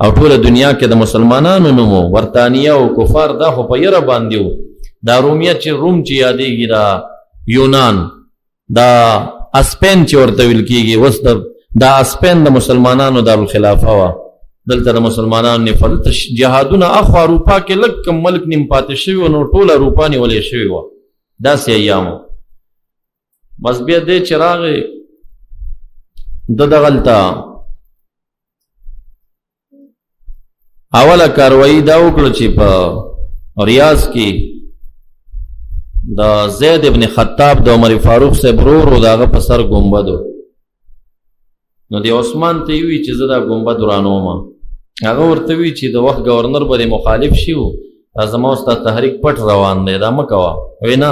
او ټول دنیا کې د مسلمانانو نومو ورتانیه او کفار دا خو په یره باندې وو. دا رومیه چې روم چې یادېږي، دا یونان، دا اسپین چې ورته ویل کېږي، اوس دا اسپین د مسلمانانو دارالخلافه وه. دلته د مسلمانانو نه دلته جهادونه اخوا اروپا کې لږ کم ملک نیم پاتې شوي و، نو ټول اروپا نیولې شوې وه. داسې ایامو بس بیا دی چې راغی د دغلته اوله کاروایی دا وکړه چې په ریاض کې د زید ابن خطاب د عمر فاروق صاحب ورور و، د هغه په سر ګنبد و. نو د عثمان ته یې وویل چې زه دا ګنبد ورانوم. هغه ورته وویل چې د وخت ګورنر به مخالف شي، دا زما ستا تحریک پټ روان دی، دا مه کوه. وایي نه،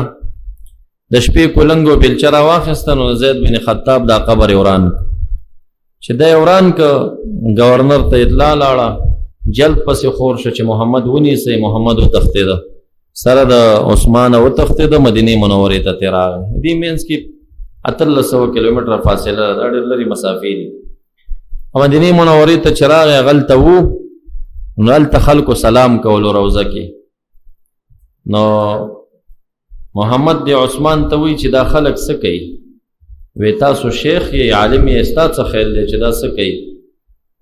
د شپې کولنګ و بیلچه راواخېسته، نو زید بن خطاب دا قبر یې وران کړ. چې دا یې وران کړ، ګورنر ته اطلاع لاړه، جلد پسې خور شو چې محمد ونیسئ. محمد وتښتېده، سره د عثمان وتښتېده، مدینې منورې ته ترې راغی. دې منځ کې 1800 کیلومتره فاصله ده، دا ډېر لرې مسافې دي. مدینې منورې ته چې راغی، هغلته وو، نو هلته خلکو سلام کولو روضه کې. نو محمد د عثمان ته وایي چې دا خلک څه کوي؟ وی تاسو شیخ یې، عالم یې، ستا څه خیال دی چې دا څه کوي؟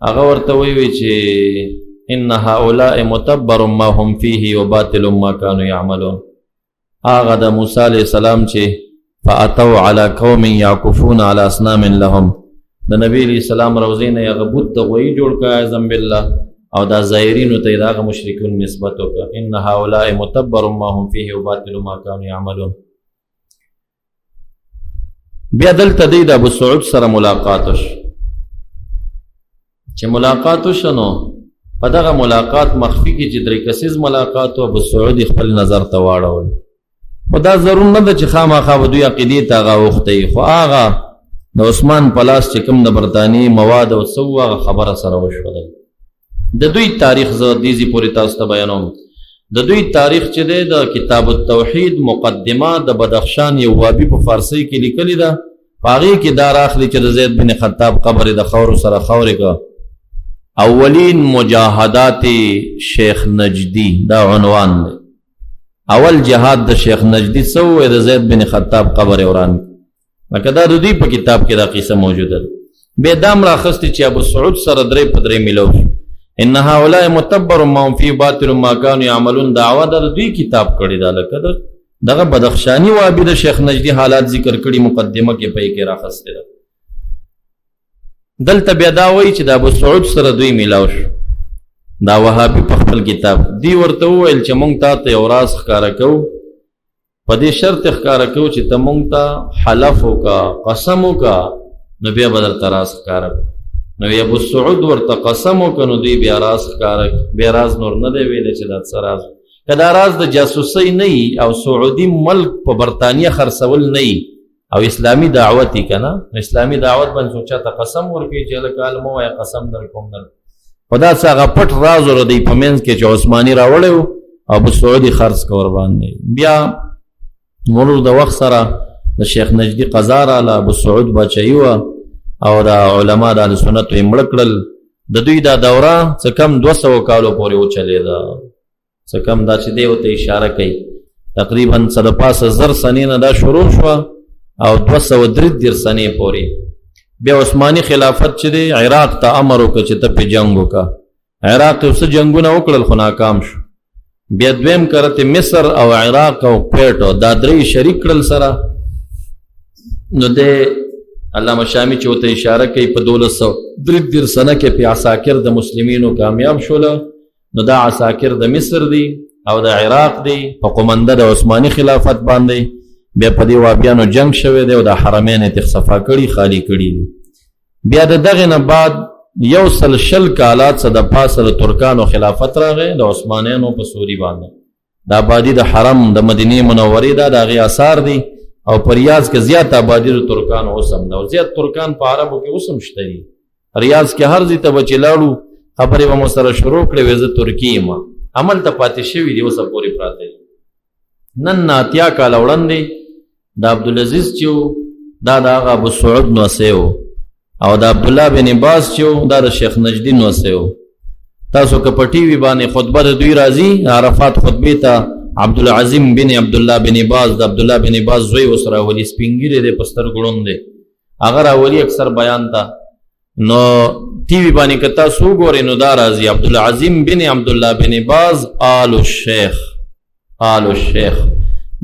هغه ورته وایي چې ان هؤلاء متبر ما هم فيه وباطل ما كانوا يعملون. هغه د موسی علیه السلام چې فاتوا على قوم يعكفون على اصنام لهم، د نبی علیه السلام روضې نه هغه بت د غویي جوړ کړ، اعظم بالله، او دا ظاهرینو ته یې د هغه مشرکون نسبت وکړه. ان هؤلاء متبر ما هم فيه وباطل ما كانوا يعملون. بیا دلته دی د ابو سعود سره ملاقات وشو. چې ملاقات وشو، نو په دغه ملاقات مخفي کې چې درې کسیز ملاقات و، ابو سعود خپل نظر ته واړول. خو دا ضرور نه ده چې خامخا به دوی عقیدې ته هغه اوښتی، خو هغه د عثمان په لاس چې کوم د برطانیې مواد او څه و، هغه خبره سره وشوله. د دوی تاریخ زه دې ځای پورې تاسو ته بیانوم. د دوی تاریخ چې دی د کتاب التوحید مقدمه د بدخشان یو وابي په فارسي کې لیکلې ده. په هغې کې دا راخلي چې د زید بن خطاب قبر د خاورو سره خاورې که اولین مجاهدات شیخ نجدی، دا عنوان دی. اول جهاد د شیخ نجدی څه ووایي؟ د زید بن خطاب قبر یې وران کړ. لکه دا د دوی په کتاب کې دا قصه موجوده ده. بیا دا هم راخستې چې ابو سعود سره درې په درې میلو شو. ان هؤلاء متبر ما هم فی باطل ما كانوا يعملون، دعوه د دوی کتاب کړی ده. لکه دغه بدخشانی وابي د شیخ نجدی حالات ذکر کړي، مقدمه کې پې کې راخستې ده. دلته بیا دا وایي چې د ابو سعود سره دوی میلاو شو، دا وهابي په خپل کتاب. دی ورته وویل چې مونږ تا ته یو راز ښکاره کوو، په دې شرط ښکاره کوو چې ته مونږ ته حلف وکړه، قسم وکړه، نو بیا به درته راز ښکاره کړو. نو ابو سعود ورته قسم وکړه، نو دوی بیا راز ښکاره کړ. بیا راز نور نه دی ویلی چې دا څه راز. که دا راز د جاسوسۍ نه وي او سعودي ملک په برطانیه خرڅول نه وي او اسلامي دعوت یې که نه، اسلامي دعوت باندې څوک چاته قسم ورکوي چې هلکه مه وایه قسم در کوم در، خو دا څه هغه پټ راز و دی په منځ کې چې عثماني راوړی و او ابو سعود یې خرڅ که ورباندې. بیا مرور د وخت سره د شیخ نجدي قضا راله، ابو سعود باچایي وه او د علما د اهلسنتو یې مړه کړل. د دوی دا دوره څه کم 200 کالو پورې وچلېده. څه کم دا چې دی ورته اشاره کوي، تقریبا څه د پاسه 1000 سنې نه دا شروع شوه او 233 سنې پورې. بیا عثماني خلافت چې دی عراق ته امر وکړه چې ته پې جنګ وکړه. عراق یو څه جنګونه وکړل خو ناکام شو. بیا دویم کرته مصر او عراق او کویټ دا درې شریک کړل سره. نو د علامه شامی چې ورته اشاره کوي په 1233 سنه کې په عساکر د مسلمینو کامیاب شوله. نو دا عساکر د مصر دی او د عراق دی، په قومنده د عثماني خلافت باندې. بیا په دې وابیانو جنگ شوی دی او د حرمین یې صفا کړي، خالی کړي دي. بیا د دغې نه بعد 120 کالات څه د پاسه د ترکانو خلافت راغی د عثمانیانو په سوري باندې. د آبادي د حرم د مدینې منورې دا د هغې اثار دی او په ریاض کې زیات آبادي د ترکانو اوس هم ده او زیات ترکان په عربو کې اوس هم شته دي. ریاض کې هر ځای ته به چې لاړو خبرې به مو سره شروع کړې وې زه ترکي یم، هملته پاتې شوي دي، اوسه پورې پراته دي. نن 80 کاله وړاندې د ابوالعزیز چې و دا د هغه ابو سعود نوسی و او د عبدالله بن باز چې و دا د شیخ نجدي نوسی و. تاسو که په ټي وي باندې خطبه د دوی راځي عرفات خطبې ته عبدالعظیم بن عبدالله بن باز د عبدالله بن باز زوی اوس راولي سپینګیری دی په سترګو ړوند دی هغه راولي اکثر بیان ته نو ټي وي باندې که تاسو وګورئ نو دا راځي عبدالعظیم بن عبدالله بن باز آل الشیخ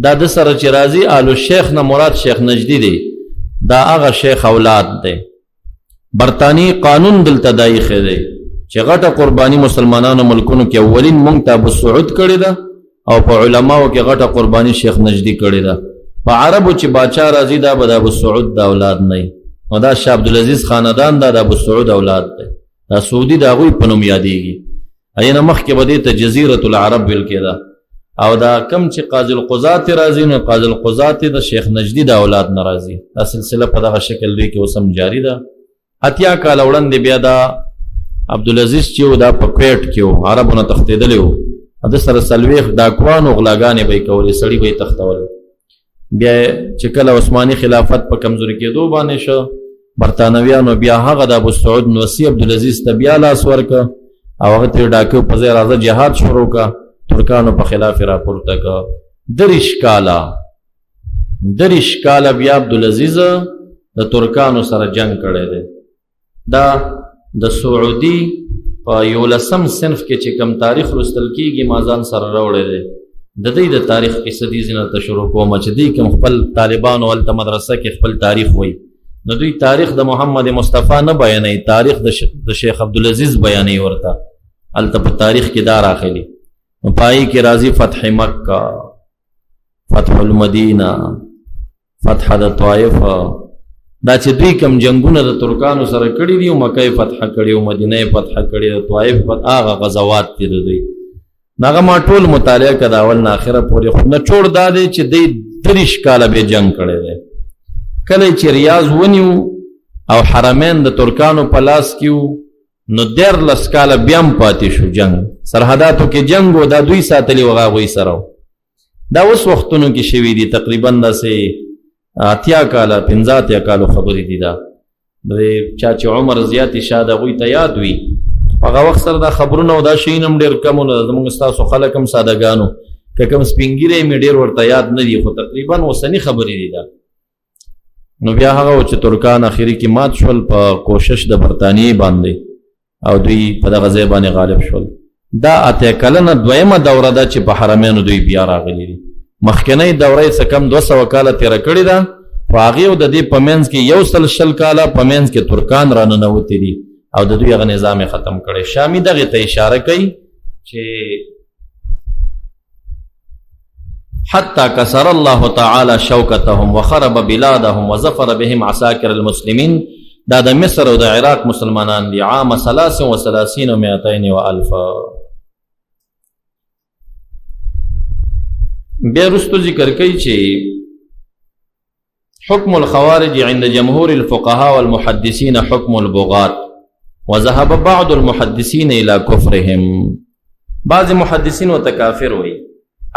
دا د سره چې راځي آل الشیخ نه مراد شیخ نجدي دی دا هغه شیخ اولاد دی برطاني قانون دلته دا ایښی دی چې غټه قرباني مسلمانانو ملکونو کې اولین مونږ ته ابوسعود کړې ده او په علماو کې غټه قرباني شیخ نجدي کړې ده په عربو چې باچا راځي دا به د ابوسعود د اولاد نه وي نو دا شاه عبدالعزیز خاندان دا د ابوسعود اولاد دی دا سعودي د هغوی په نوم یادېږي هغې نه مخکې به دې ته جزیرة العرب ویل کېده او دا کم چې قاضي القضات راځي نو قاضي القضات د شیخ نجدي د اولاد نه راځي دا سلسله په دغه شکل دوی کې اوس هم جاري ده اتیا کاله وړاندې بیا دا عبدالعزیز چې و دا په کویټ کې و عربو نه تښتېدلی و د سره څلوېښت ډاکوانو غلاګانې به یې کولې سړي به یې تښتول بیا چې کله عثماني خلافت په کمزوري کېدو باندې شو برطانویانو بیا هغه د ابوسعود نوسي عبدالعزیز ته بیا لاس ورکړه او هغه ته یې ډاکو په ځای راځه جهاد شروع کړه ترکانو په خلاف یې راپورته کړه دېرش کاله بیا عبدالعزیز د ترکانو سره جنگ کړی دی دا د سعودي په 11 صنف کې چې کم تاریخ لوستل کېږي ما ځان سره راوړی دی د دوی د تاریخ کیسه دې ځینه ته شروع کومه چې دوی کوم خپل طالبانو هلته مدرسه کې خپل تاریخ وایي نو دوی تاریخ د محمد مصطفی نه بیانوي تاریخ د شیخ عبدالعزیز بیانوي ورته هلته په تاریخ کې دا راغلي نو پای کې راځي فتح مکه فتح المدینه فتح د طائف دا چې دوی کم جنگونه د ترکانو سره کړي دي او مکه فتح کړي او مدینه فتح کړي د طائف هغه غزوات دي د دوی هغه ما ټول مطالعه کړه اول نه اخره پورې خو نه چور دا دی چې دوی 30 کاله به جنگ کړی دی کله چې ریاض ونیو او حرمین د ترکانو په لاس کې نو 13 کاله بیا هم پاتې شو جنگ سرحداتو کې جنگ و دا دوی ساتلي و هغوی سره دا اوس وختونو کې شوي دي تقریبا داسې 80 کاله 15 کالو خبرې دي دا د چا چې عمر زیاتې شاید هغوی ته یاد وي هغه وخت سره دا خبرونه او دا شیان هم ډېر کم نه زموږ ستاسو خلک هم سادهګانو که کوم سپینګیری مې ډېر ورته یاد نه دي خو تقریبا اوسني خبرې دي دا نو بیا هغه و چې ترکان اخري کې مات شول په کوشش د برطانیې باندې او دوی په دغه ځای باندې غالب شول دا 8 کلنه دویمه دوره ده چې په حرمینو دوی بیا راغلي دي مخکنۍ دوره یې څه کم 200 کاله تېره کړې ده خو هغې او د دې په منځ کې 100 کاله په منځ کې ترکان راننوتي دي او د دوی هغه نظام یې ختم کړی شامي دغې ته اشاره کوي چې حتى كسر الله تعالى شوكتهم وخرب بلادهم وظفر بهم عساكر المسلمين دا د مصر او د عراق مسلمانان دي عام 33 و 200 والف بیا رستو ذکر کوي چې حكم الخوارج عند جمهور الفقهاء والمحدثين حكم البغاة وذهب بعض المحدثين الى كفرهم بعض محدثین وتکافر وي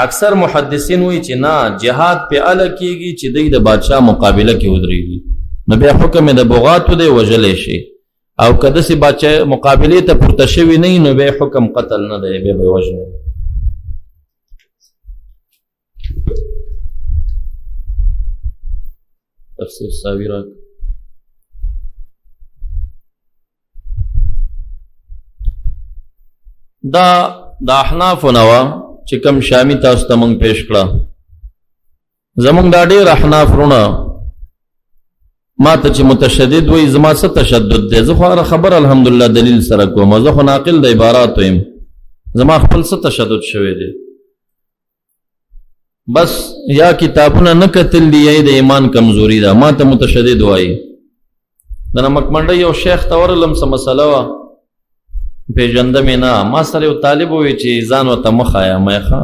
اکثر محدثین وي چې نه جهاد په اله کېږي چې دوی د بادشاه مقابله کې ودرېږي نو بیا حکم د بغاتو دی وژلی شي او که داسې بادشاه مقابلې ته پورته شوي نه وي نو بیا حکم قتل نه دی بیا به یې وژني تفسیر ساوي راکړه دا د احنافو نه وه چې کوم شامي تاسو ته موږ پیش کړه زموږ دا ډېر احناف وروڼه ما ته چې متشدد وایي زما څه تشدد دی زه خو هره خبره الحمدلله دلیل سره کوم زه خو ناقل د عباراتو یم زما خپل څه تشدد شوی دی بس یا کتابونه نه کتل دي یا د ایمان کمزوري ده ما ته متشدد وایي د نمک منډۍ یو شیخ ته ورغلم څه مسله وه پیژنده مې نه ما سره یو طالب ووی چې ځان ورته مه ښایه ما یې ښه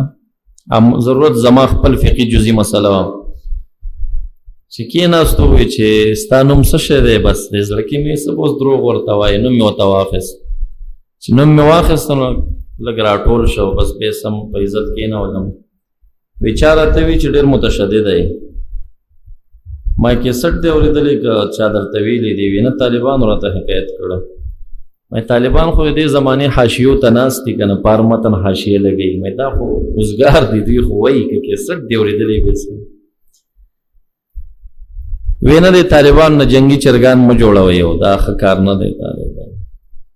ضرورت زما خپل فقهي جزي مسله وه چې کېناستو ووی چې ستا نوم څه شی دی بس د زړه کې مې څه اوس دروغ ورته وایي نوم مې ورته واخیست چې نوم مې واخیست نو لږ راټول شو بس بیا سم په عزت کېنولم وی چا راته وي چې ډېر متشدد دی ما کیسټ دی اورېدلی که چا درته ویلي دی وي نه طالبانو راته حکایت کړه مې طالبان خو دې زمانه حاشیو ته ناست دي کنه پار متن حاشیه لګي مې دا خو روزګار دي دوی خو وایي کې سټ دی ورېدلې وسه وینه دې طالبان نه جنگي چرګان مو جوړوي او دا ښه کار نه دی طالبان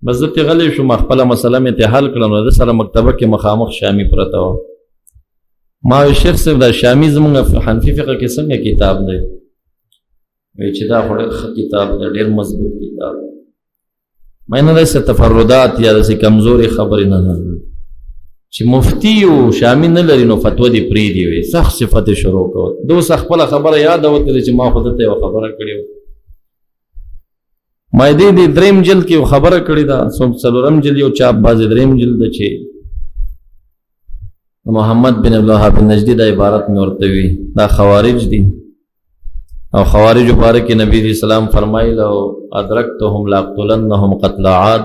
بس زه غلې شو خپل مسله مې ته حل کړم نو د سره مکتبه کې مخامخ شامی پرته و ما شیخ صاحب دا شامی زمونږ حنفی فقه کې څنګه کتاب دی وی چې دا خو کتاب دی ډېر مضبوط کتاب مې نه داسې تفردات یا داسې کمزوري خبرې نه چې مفتی او شامی نه لري نو فتوا دې پرېږدي وي سخت صفت شروع کول دو خپله خبره یاد وتلې چې ما خو دته یوه خبره کړې وه ما دې دریم جلد کې خبره کړې ده څلورم جلد یو چاپ بعضې دریم جلد ده چې محمد بن عبدالوهاب نجدي دا عبارت مې ورته وي دا خوارج دي او خوارجو باره کې نبی علیہ السلام فرمایل او ادرکتهم لاقتلنهم قتل عاد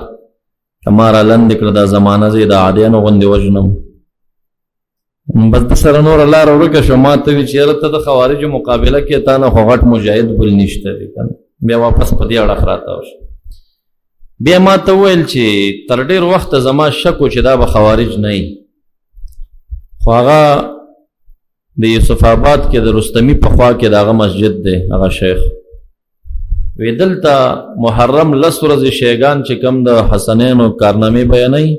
کما را لنډ کړه دا زمانه زه د عادیانو غوندې وژنم بس د سره نور لاره ورکه شو ما ته وي چې یاره ته د خوارجو مقابله کې تا نه خو غټ مجاهد بل نشته دی که بیا واپس په دې اړخ راته وشو بیا ما ته وویل چې تر ډېر وخته زما شک و چې دا به خوارج نه وي خو هغه د یوسف آباد کې د رستمی په خوا کې د هغه مسجد دی هغه شیخ وی دلته محرم لس ورځې شیګان چې کم د حسنینو کارنامې بیانوي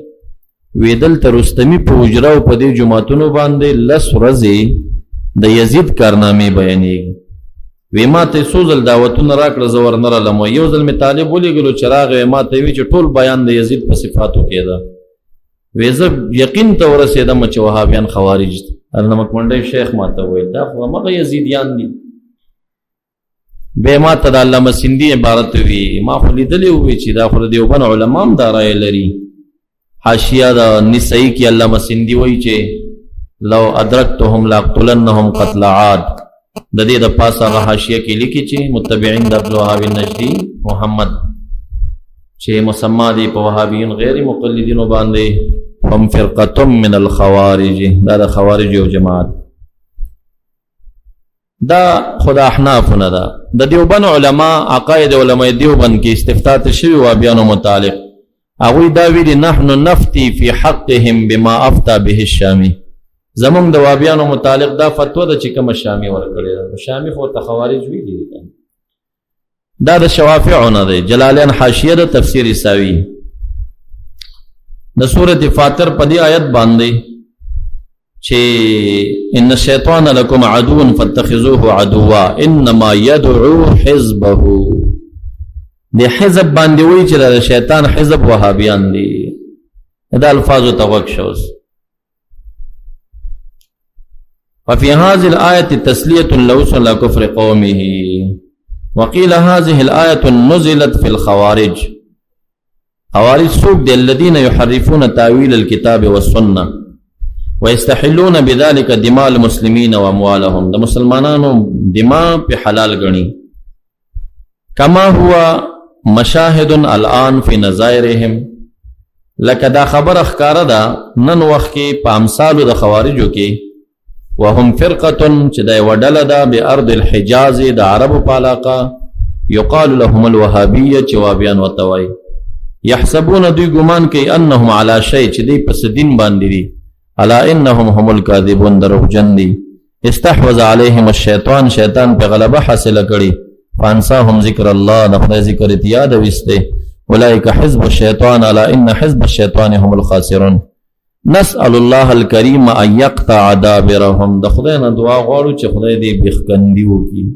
وی دلته رستمی په حجره او په دې جوماتونو باندې لس ورځې د یزید کارنامې بیانېږي وی ما ته څو ځل دعوتونه راکړه زه ورنه رالم یو ځل مې طالب ولېږلو چې راغی ما ته وی چې ټول بیان د یزید په صفاتو کې ده وی زه یقین ته ورسېدم چې وهابیان خوارج دي نمک منډی شیخ ما ته وویل دا خو همغه یزیدیان دي بیا ما ته د علامه سندي عبارت وي ما خو لیدلی وي چې دا خو د دیوبند علما هم دا رایه لري حاشیه د نسائی کې علامه سندي وایي چې لو ادرکتهم لاقتلنهم قتل عاد د دې د پاسه هغه حاشیه کې لیکي چې متبعین د عبدالوهاب نجدي محمد چې مسما دي په وهابیین غیر مقلدینو باندې هم فرقه من الخوارج دا د خوارج یو جماعت دا خدا احناف نه ده د دیوبند علما عقاید علماء دیوبند کې استفتاء شوی وابیانو متعلق هغوی دا ویلي نحن نفتی فی حقهم بما افتا به الشامی زمونږ د وابیانو متعلق دا فتوا ده چې کومه شامی ورکړې ده شامی خو ورته خوارج ویلي دا د شوافعو نه دی جلالین حاشیه د تفسیر ساوی د سورۃ فاطر په دې آیت باندې چې ان الشیطان لکم عدو فاتخذوه عدوا انما يدعو حزبه د حزب باندې وی چې د شیطان حزب وهابیان دي دا الفاظ توقشوس ففي هذه الآية تسلية لوس على كفر قومه وقيل هذه الآية نزلت في الخوارج خوارج سوق دي الذين يحرفون تاويل الكتاب والسنة ويستحلون بذلك دماء المسلمين واموالهم د مسلمانانو دماء په حلال غني كما هو مشاهد الان في نظائرهم لکه دا خبر اخکاره ده نن وخت کې په امثالو د خوارجو کې وهم فرقه چې دا وډله ده بارض الحجاز د عربو په علاقه يقال لهم الوهابيه چې وابیان وتوي يحسبون دوی ګمان کوي انهم على شيء چې دوی پس دین باندې دي الا انهم هم الكاذبون دروغجن دي استحوذ عليهم الشيطان شیطان په غلبه حاصل کړي فانساهم ذکر الله د خدای ذکر یاد وسته اولئک حزب الشیطان الا ان حزب الشیطان هم الخاسرون نسأل الله الكريم ان يقطع دابرهم د خدای نه دعا غواړو چې خدای دې بخکندي وکي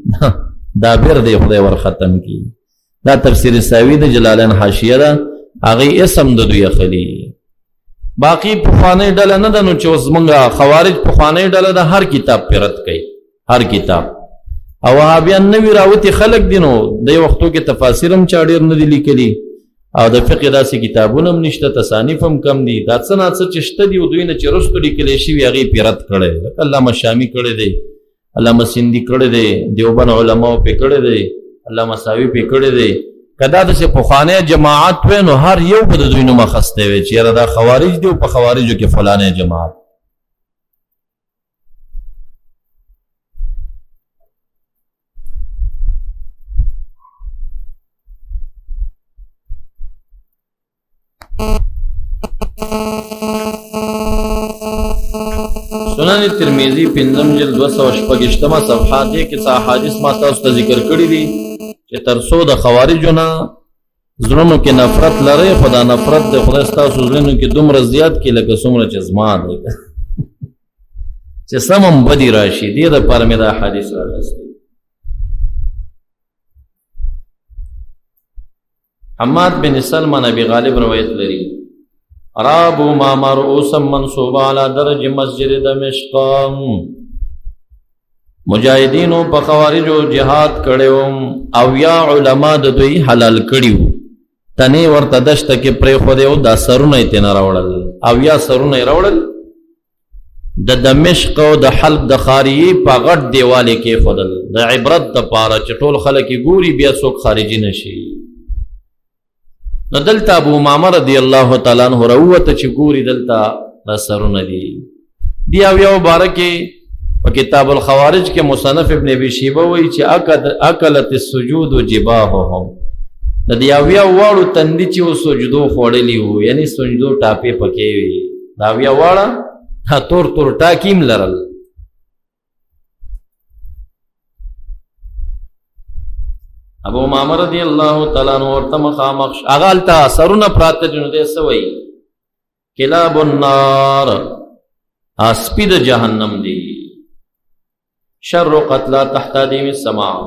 دابر دې خدای ور ختم کی دا تفسیر ساوی د جلالین حاشیه ده هغه اسم د دوی خلی باقی پخوانی ډله نه ده نو چې اوس مونږه خوارج پخوانی ډله ده هر کتاب پیرت کوي هر کتاب او وهابیان نوی راوتی خلق دي نو د وختو کې تفاسیر هم چا ډېر نه دي لیکلي او د فقه داسې کتابونه هم نشته تصانیف هم کم دي دا څه نه څه چې شته دي او دوی نه چې رستو لیکلی شوي هغې پیرت کړی لکه علامه شامي کړی دی علامه سندي کړی دی دیوبند علماو پې کړی دی علامه ساوي پې کړی دی که دا داسې پخوانی جماعت وی نو هر یو به د دوی نوم اخستی وی چې یاره دا خوارج دی او په خوارجو کې فلانی جماعت سنن ترمذی 5 جلد 286 صفحات کې څه احادیث ما تاسو ته ذکر کړی دي چې تر څو د خوارجو نه زړونو کې نفرت لري، خدا نفرت د خدای ستاسو زړونو کې دومره زیات کې لکه څومره چې زما دی چې سمم بدی راشي. دې دپاره مې دا حدیث راغستی. حماد بن سلمہ نبی غالب روایت لري، رابو ما مرؤوسا منصوبا على درج مسجد دمشق. مجاهدینو په خوارجو جهاد کړو او یا علما د دوی حلال کړیو، تنه ورته دشت کې پرې خو دیو دا سرونه یې تنه راوړل او یا سرونه یې راوړل د دمشق او د حلب د خاریه په غټ دیواله کې خدل د عبرت د پاره چې ټول خلک ګوري بیا څوک خارجي نشي. نو دلته ابو امامه رضی الله تعالی عنہ وروته چې ګوري دلته د سرونه دي دی او یو بارکه په کتاب الخوارج کې مصنف ابن ابي شيبه وایي چې اکلت السجود جباههم د دیاویا واړو تندې چې سجدو خوړلی وو، یعنی سجدو ټاپې پکې وي، دا ویا واړه تور تور ټاکیم لرل. ابو امامه رضی الله تعالی عنہ ورته مخامخ هغه الته سرونه پراته دي، نو دې څه وایي کلاب النار، اسپید جهنم دی، شر قتلا تحت دیم السماء،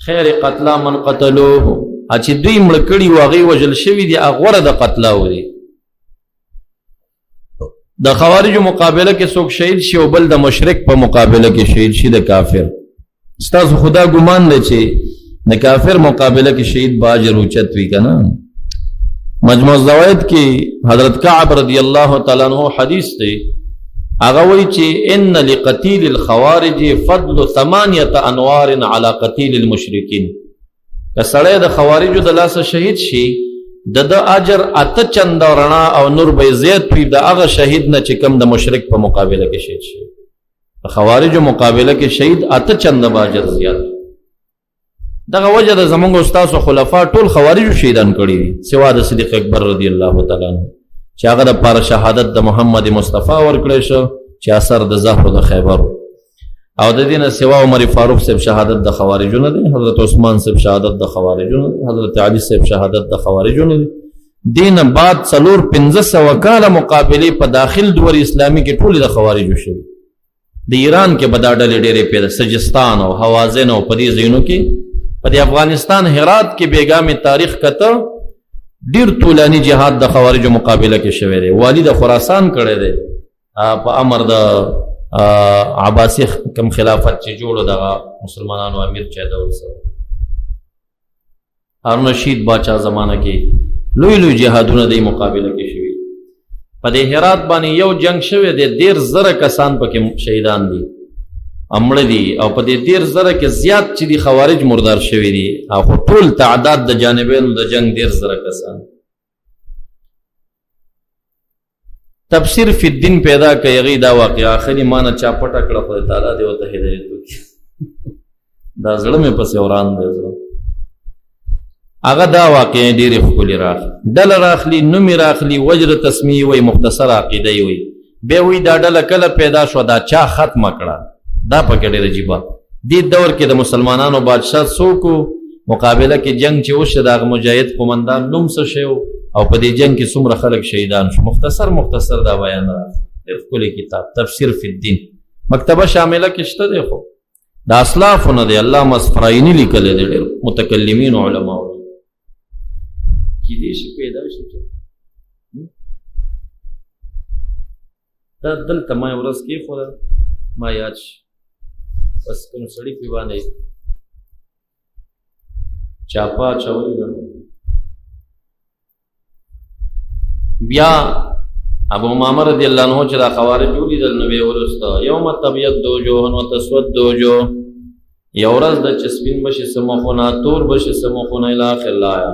خیر قتلا من قتلوه، چې دوی مړ کړي واغې وجل شوي دي غوره د قتلا ودي. د خوارجو مقابله کې څوک شهید شي او بل د مشرک په مقابله کې شهید شي د کافر. ستاسو خدا ګمان دی چې د کافر مقابله کې شهید باجر اوچت وي که نه؟ مجموع الزوائد کې حضرت کعب رضی الله تعالی عنہ حدیث دی، هغه وایي چې ان لقتیل الخوارج فضل 8 انوار علی قتیل المشرکین. که سړی د خوارجو د لاسه شهید شي د اجر 8 چنده رڼا او نور به زیات وي د هغه شهید نه چې کوم د مشرک په مقابله کې شهید شي. د خوارجو مقابله کې شهید 8 چنده به اجر زیات. دغه وجه د زمونږ استاد خلفا ټول خوارجو شهیدان کړي دي سوا د صدیق اکبر رضی الله تعالی عنہ چې هغه د پاره شهادت د محمد مصطفی ورکړی شو چې اثر د زهر د خیبر، او د دینه سوا عمر فاروق صاحب شهادت د خوارجو نه دی، حضرت عثمان صاحب شهادت د خوارجو نه دی، حضرت علی صاحب شهادت د خوارجو نه دی. دین بعد 400 کاله مقابله په داخل دور اسلامی کې ټول د خوارجو شوی. د ایران کې بداډلې ډېرې پیدا، سجستان او حوازن او په دې ځایونو کې، په افغانستان هرات کې بیګام تاریخ کته ډیر طولانی جهاد د خوارجو مقابله کې شوی دی. والی د خراسان کړی دی په امر د عباسی کم خلافت چې جوړو دغه مسلمانانو امیر چا دور سره هارون رشید باچا زمانہ کې لوی لوی جهادونه د مقابله کې شوی. په دې هرات باندې یو جنگ شوی دی، 1,000 کسان پکې شهیدان دي امړه دي، او په دې 1,000 کې زیات چې دي خوارج مردار شوی دي، او ټول تعداد د جانبینو د جنگ 1,000 کسان. تفسیر فی الدین پیدا کوي غي دا واقعا اخري معنی چا پټه کړه خدای تعالی دی وته هدایت وکړي. دا زړه مې پسې وران دی زړه. هغه دا واقعا ډېرې ښکلې راغلي، ډله راخلي، نومې راخلي، وجر تسمیه وایي، مختصر عقیده یې وایي. بیا وایي دا ډله کله پیدا شوه، دا چا ختمه کړه. دا پکې ډېر عجیبه. دې دور کې د مسلمانانو بادشاه څوک مقابله کې جنگ چې وشو د هغه مجاهد قومندان نوم څه شی او په دې جنگ کې څومره خلک شهیدان شو. مختصر دا بیان راغلی. ډېر ښکلی کتاب تفسیر فی الدین مکتبه شامله کې شته دی، خو د اسلافو نه دی، علامه اصفرایني لیکلی دی، ډېر متکلمین علماو کیدای شي پیدا شي. دا دلته ما یو ورځ کېښوده، ما یاد شي بس کوم سړي پې باندې چاپه اچولې ده. بیا ابو امامه رضی الله عنه چې دا خوارج ولیدل نو ویې ولوسته یوم تبیض وجوه وتسود وجوه، یو ورځ د چې سپین بشي څه مخونه، تور بشي څه مخونه، الی آخر الآیه.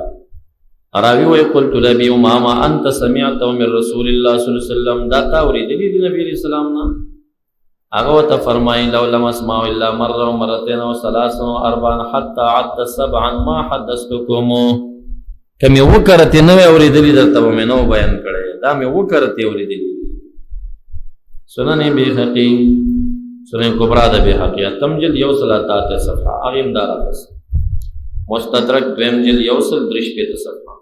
راوي وایي قلت لابي امامه انت سمعته من رسول الله صلی الله علیه وسلم، دا تا اورېدلي دي نبي علیه السلام نه؟ هغه ورته فرمایي لو لم اسمع الا مره ومرتين وثلاثا واربعا حتى عد 7 ما حدثتكم. که مې وکړتې نه وی اورېدلي درته به مې نه بیان کړی، دا مې وکړتې اورېدلي. سنن بیهقی سنن کبرا د بیهقی اتم جلد یوصل اتات صفحه اغیم دارا بس مستدرک دویم جلد یوصل درش پیت صفحه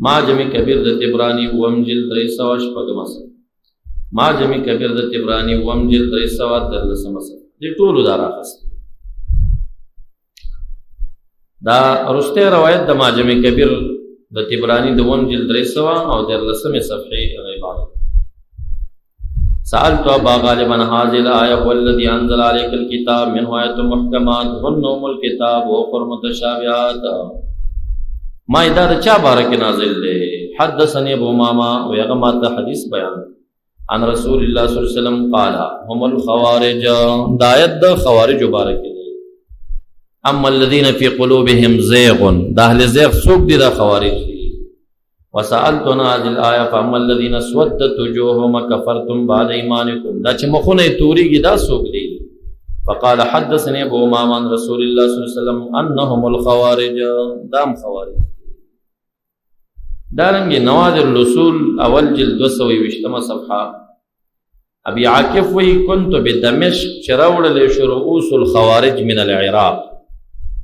معجم کبیر د تبرانی وم جلد 308 صفحه معجم کبیر د تبرانی وم جلد 313 صفحه دې ټول دارا بس دا رسته روایت د معجم کبیر د تبرانی د وم جلد 300 او 13 صفحه عبارت سألت أبا غالبا هذه الآية والذي أنزل عليك الكتاب منه آيات محكمات هن أم الكتاب وأخر متشابهات ما إذا چا بارك نازل دے حدثني أبو ماما ويغمات حديث بيان عن رسول الله صلى الله عليه وسلم قال هم الخوارج دايت خوارج بارك دے أما الذين في قلوبهم زيغ دا أهل زيغ سوق دي دا خوارج دي وسألتنا هذه الآية فأما الذين اسودت وجوههم كفرتم بعد إيمانكم دا چې مخونه توريږي دا څوک دي فقال حدثني أبو أمامة عن رسول الله صلى الله عليه وسلم أنهم الخوارج دام خوارج دارنګ نوادر الرسول اول جلد 220 صفحه ابي عاکف وی كنت بدمشق شراول رؤوس الخوارج من العراق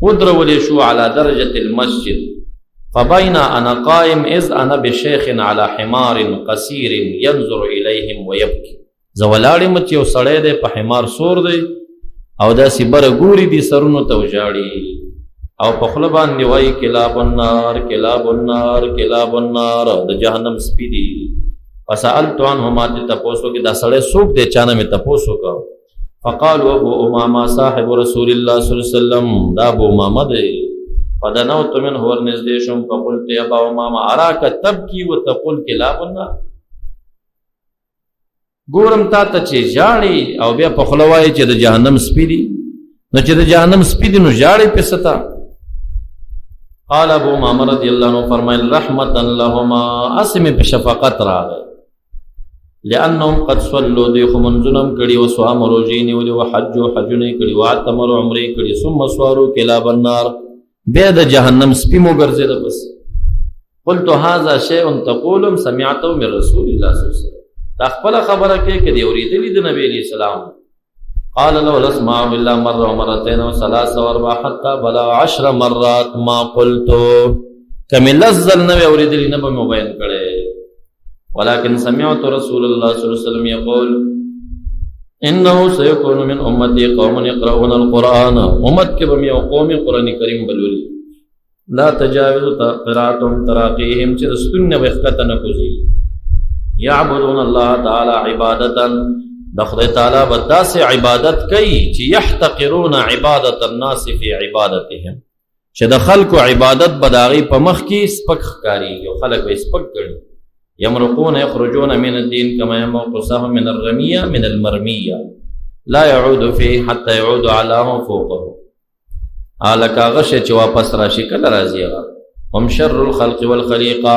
ودرول شو على درجة المسجد فبين أنا قائم إذ أنا بشيخ على حمار قصير ينظر إليهم ويبكي زولاري مچ یو سړی دی په حمار سور دی او داسې بره ګوري دي سرونو ته وژاړي او په خوله باندې وایي کلاب النار کلاب النار کلاب النار د جهنم سپي دي فسألت عنه ما دې تپوسو کې دا سړی څوک دی چا نه مې تپوسو کو فقالوا أبو أمامة صاحب رسول الله صلى الله عليه وسلم دا ابو أمامة دی فدنوت منه ورنزدیشم فقلت يا ابا أمامة أراك تبكي وتقول كلاب النار ګورم تا ته چې ژاړي او بیا په خوله وایي چې د جهنم سپي دي نو چې د جهنم سپي دي نو ژاړي پې څه ته قال ابو أمامة رضي الله عنه فرمایل رحمة لهما اسمې په شفقت راغی لأنهم قد صلوا دی خو منځونه کړي او صوام روژې نیولې و حج و حجونه کړي واعتمروا عمرې کړي ثم صاروا كلاب النار بیا د جهنم سپي مو ګرځېده بس قلت هذا شيء تقول سمعته من رسول الله صلى الله عليه وسلم دا خپل خبره کې دی اورېدلې د نبی عليه السلام قال لو اسمع بالله مره ومرتين وثلاث واربع حتى بلغ 10 مرات ما قلت كم لزل نبی اورېدلې نه به مو بیان کړي ولكن سمعت رسول الله صلى الله عليه وسلم يقول انه سيكون من امتي قوم يقرؤون القرآن امت کې به یو قوم قرآن کریم بلولي لا تجاوز قراءتهم تراقيهم چې ستونه وختن کوزي يعبدون الله تعالى عبادتا د خدای تعالی بداس عبادت کوي چې يحتقرون عبادت الناس في عبادتهم چې د خلکو عبادت بداغي په مخ کې سپک ښکاری او خلک به سپک ګڼي يمرقون يخرجون من الدين كما يمرق السهم من الرمية من المرمية لا يعود فيه حتى يعود علاه فوقه آلك غش چې واپس راشي کله راځي هم شر الخلق والخليقة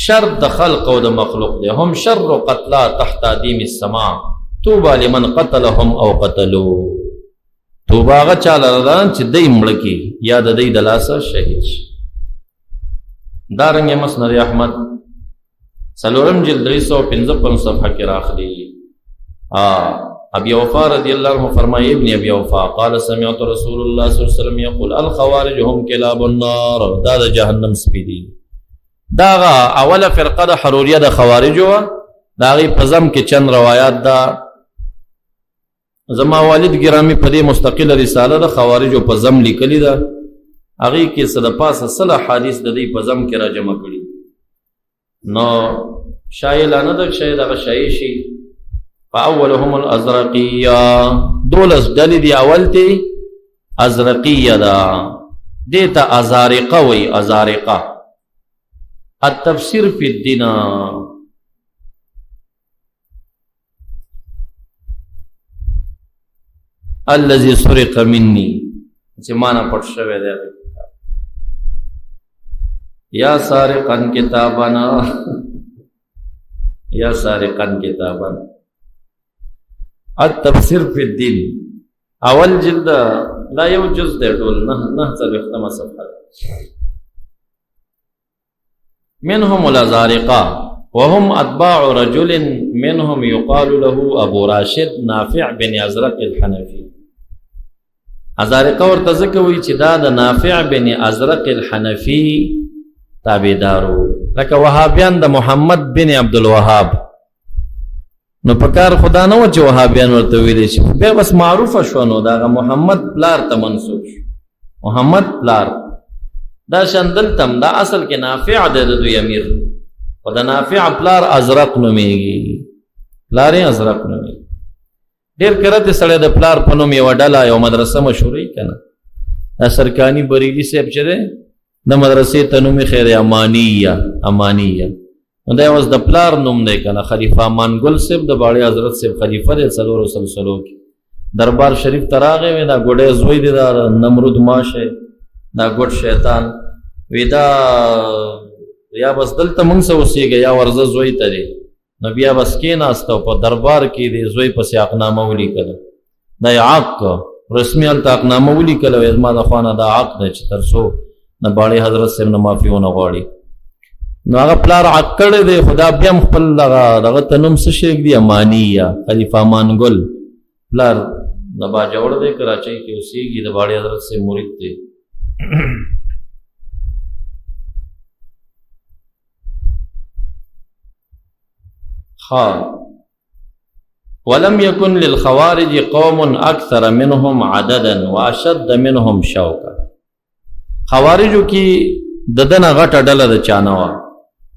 شر د خلق او د مخلوق دي هم شر قتلا تحت ديم السماء توبى لمن قتلهم او قتلوا توبه غ چاله ران چې دای مړکی یا د دې دلاسه شهید دارنګ مسند احمد سلورم جلد 355 صفحه کې راخلي ابي وفا رضي الله عنه فرمائے ابن ابي وفا قال سمعت رسول الله صلى الله عليه وسلم يقول الخوارج هم كلاب النار دا جهنم سپیدي دا اوله فرقه د حروریه د خوارجو دا غي پزم کې چند روایت دا زما والد ګرامی په دې مستقله رساله د خوارجو پزم لیکلی دا هغه کې صد پاسه صله حدیث د دې پزم کې را جمع کړي نو شایلانه د شاید هغه شایشي فاولهم الازرقیه دولس دلی دی اول تی ازرقیه دا دیتا ازارقه وی ازارقه التفسیر فی الدین الذي سرق مني چې معنا پټ شوی دی یا سارقن کتابنا یا سارقن کتابنا التفسیر فی الدین اول جلد لا یو جز دی ټول نه څلوېښتمه صفحه منهم الازارقه وهم اتباع رجل منهم يقال له ابو راشد نافع بن ازرق الحنفي. ازارقه ورته ځکه وایي چې دا د نافع بن ازرق الحنفي تابعدارو، لکه وهابیان د محمد بن عبدالوهاب. نو پکار خدا نه و چې وهابیان ورته ویلی شي، بیا بس معروفه شو نو دا محمد پلار ته منسوب شو، محمد پلار. دا شندلتم دا اصل کې نافع دی د دوی امیر، و د نافع پلار ازرق نومیږي، پلار یې ازرق نومیږي. ډېر کرته سړی د پلار په نوم یوه ډله یو مدرسه مشهوري که نه، دا سرکاني بریلي صاحب چې دی د مدرسې ته نوم یې خیر امانیه. نو دا اوس د پلار نوم دی که نه، خلیفه امان ګل صاحب د باړې حضرت صاحب خلیفه دی 4 سلسلو کې. دربار شریف ته راغی، وی دا ګوډی زوی دی دا نمرود ماشه، دا ګوډ شیطان، وی دا یا بس دلته مونږ سه اوسېږه یا ورځه زوی ته دی. نو بیا بس کېناست او په دربار کې د زوی پسې عقنامه ولیکله، دا یې عق رسمي هلته عقنامه ولیکله، وی زما د خوا نه دا عق دی چې تر څو د باړې حضرت صاحب نه معافي ونه غواړي. نو هغه پلار عق کړی دی، خو دا بیا هم خپل دغه ته نوم څه شي ږدي، امانیه، خلیفه امان ګل پلار د باجوړ دی، کراچۍ کې اوسېږي، د باړې حضرت صاحب مرید دی. ولم يكن للخوارج قوم اكثر منهم عددا واشد منهم شوكا. خوارجو کې ددنه غټه ډله د چانه وه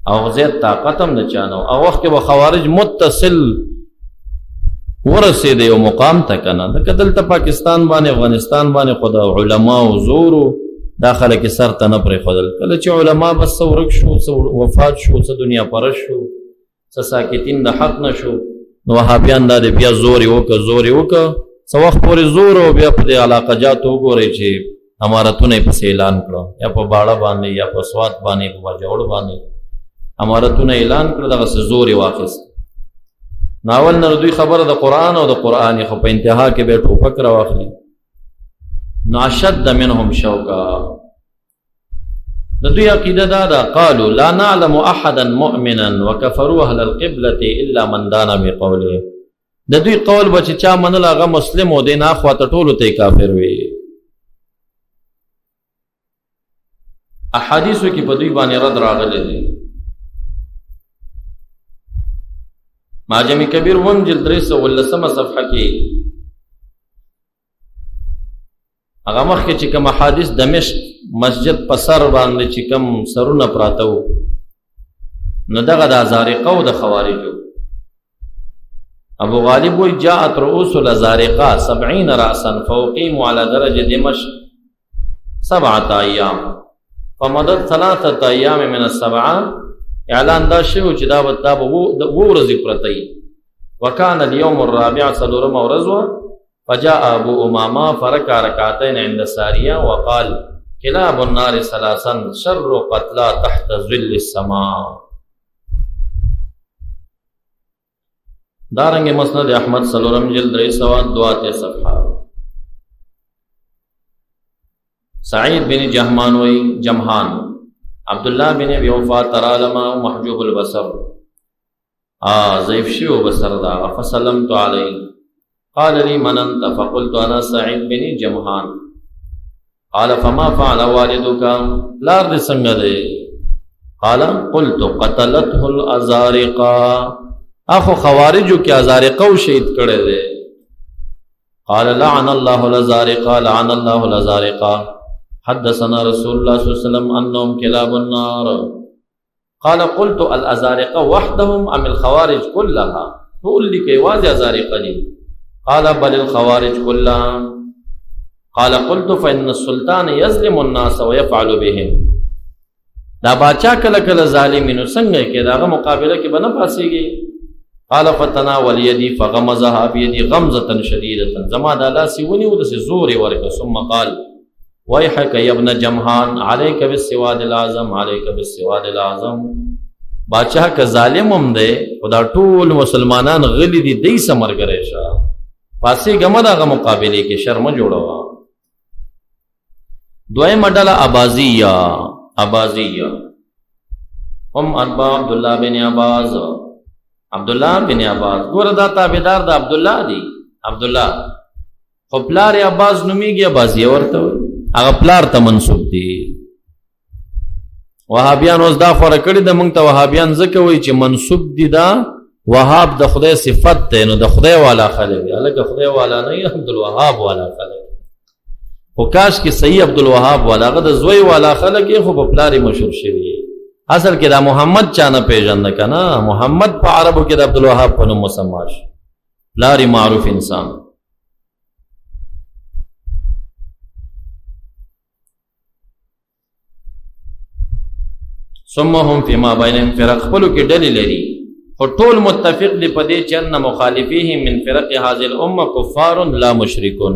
او زیات طاقت هم د چانه وه، او وخت کې به خوارج متصل ورسېده یو مقام ته که نه. لکه دلته پاکستان باندې افغانستان باندې خو د علماو زورو دا خلک یې سر ته نه پرېښودل. کله چې علما بس څه ورک شو، څه وفات شو، څه دنیا پرست شو، څه ساکتین د حق نه شو، نو وهابیان دا دی بیا زور یې وکړه څه وخت پورې زور، او بیا په دې علاقه جاتو وګورئ چې امارتونه یې پسې اعلان کړه، یا په باړه باندې یا په سوات باندې په باجوړ باندې امارتونه اعلان کړه، دغسې زور یې واخیست. نو اول نه دوی خبره د قرآن او د قرآن، خو په انتها کې به یې ټوپک راواخلي. نو اشد منهم شوکا، د دوی عقیده دا ده، قالوا لا نعلم احدا مؤمنا وكفروا اهل القبلة الا من دان بقوله. د دوی قول به چې چا منل هغه مسلم و، دی نه خواته ټولو ته کافر وي. احادیثو کې په دوی باندې رد راغلی دی. معجم کبیر 1 جلد 319 صفحه کې هغه مخکې چې کوم احادیث دمشق مسجد په سر باندې چې کوم سرونه پراته وو، نو دغه د ازارقه او د خوارجو. ابو غالب وی جاءت رؤوس الازارقه 70 رأسا فوقيموا على درج دمشق 7 ايام فمدد 3 ايام من السبعه. اعلان دا شو چې دا به وو ورځې پرته وي. وكان اليوم الرابع 4 ورځ. فجاء ابو امامه فركع ركعتين عند ساريه وقال كلاب النار 3 شر قتلى تحت ظل السماء. دارنگ مسند احمد 4 جلد 302 صفحه. سعید بن جمحان عبداللہ بن ابی وفا ترالما محجوب البصر ضعیف شیو بصر دا فسلمت علی قال لي من انت فقلت انا سعید بن جمحان قال فما فعل والدك لار دې څنګه دی قال قلت قتلته الازارقه اخو خوارجو کې ازارقه شهید کړي دي قال لعن الله الازارقه لعن الله الازارقه حدثنا رسول الله صلى الله عليه وسلم انهم كلاب النار قال قلت الازارقه وحدهم ام الخوارج كلها تقول لي كيواز ازارقه دي قال بل الخوارج كلها قال قلت فإن السلطان يظلم الناس ويفعل بهم دا باچا کله کله ظالمینو څنګه کې داغه مقابله کې بنه پاسيږي قال فتناول يدي فغمزها بيدي غمزه شديده زما د لاس ونی ود سي زور ورک ثم قال ويحك يا ابن جمحان عليك بالسواد الاعظم عليك بالسواد الاعظم باچا ک ظالم هم دی خدا ټول مسلمانان غلي دي دای سمرګره شه پاسي ګمه داغه مقابله کې شرم جوړوا دوی مډاله ابازیه هم اربع عبد الله بن عباس. عبد الله بن عباس ګوره دا تابعدار د عبد الله دی. عبد الله خو پلار عباس نومیږي، عباسي ورته هغه پلار ته منسوب دی. وهابیان اوس دا خبره کړې ده موږ ته وهابیان ځکه وایي چې منسوب دي دا وهاب د خدای صفت دی، نو د خدای والا خلک دی. هلکه خدای والا نه وي، عبدالوهاب والا خلک. خو کاش کې صحیح عبدالوهاب والا هغه د زوی والا خلک یې خو په پلار یې مشهور شوي. اصل کې دا محمد چا نه پېژنده که نه، محمد په عربو کې د عبدالوهاب په نوم مسما شو، پلار یې معروف انسان. ثم هم فيما بينهم فرق، خپلو کې ډلې لري خو ټول متفق دي په دې چې ان مخالفيهم من فرق هذه الامه كفار لا مشركون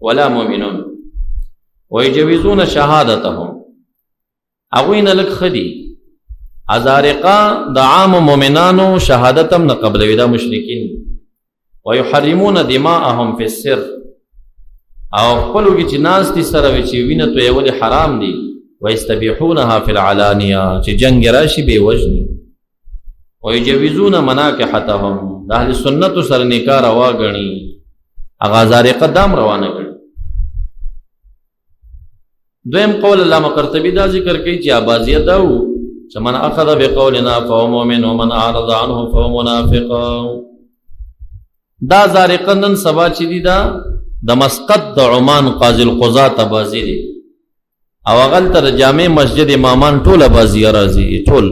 ولا مؤمنون ويجوزون شهادتهم. هغوی نه لږ ښه دي، ازارقه د عام مؤمنانو شهادتم نه قبلوي، دا مشرکین. ويحرمون دماءهم في السر، او خپلو کې چې ناستي سره وي چې وینه تویول حرام دي. ويستبيحونها في العلانيه، چې جنگ راشي به وجني. ويجوزون مناكحتهم، د اهل سنت سره نکاح روا غني، هغه زارقه دام روانه غني. دویم قول علامه قرطبي دا ذکر کوي چې اباضیه دا و چې من اخذ بقولنا فهو مؤمن ومن اعرض عنه فهو منافق. دا زارقه نن سبا چې دي دا د مسقط د عمان قاضي القضات اباضي دي، او هغلته د جامع مسجد امامان ټول اباضیه راځي، ټول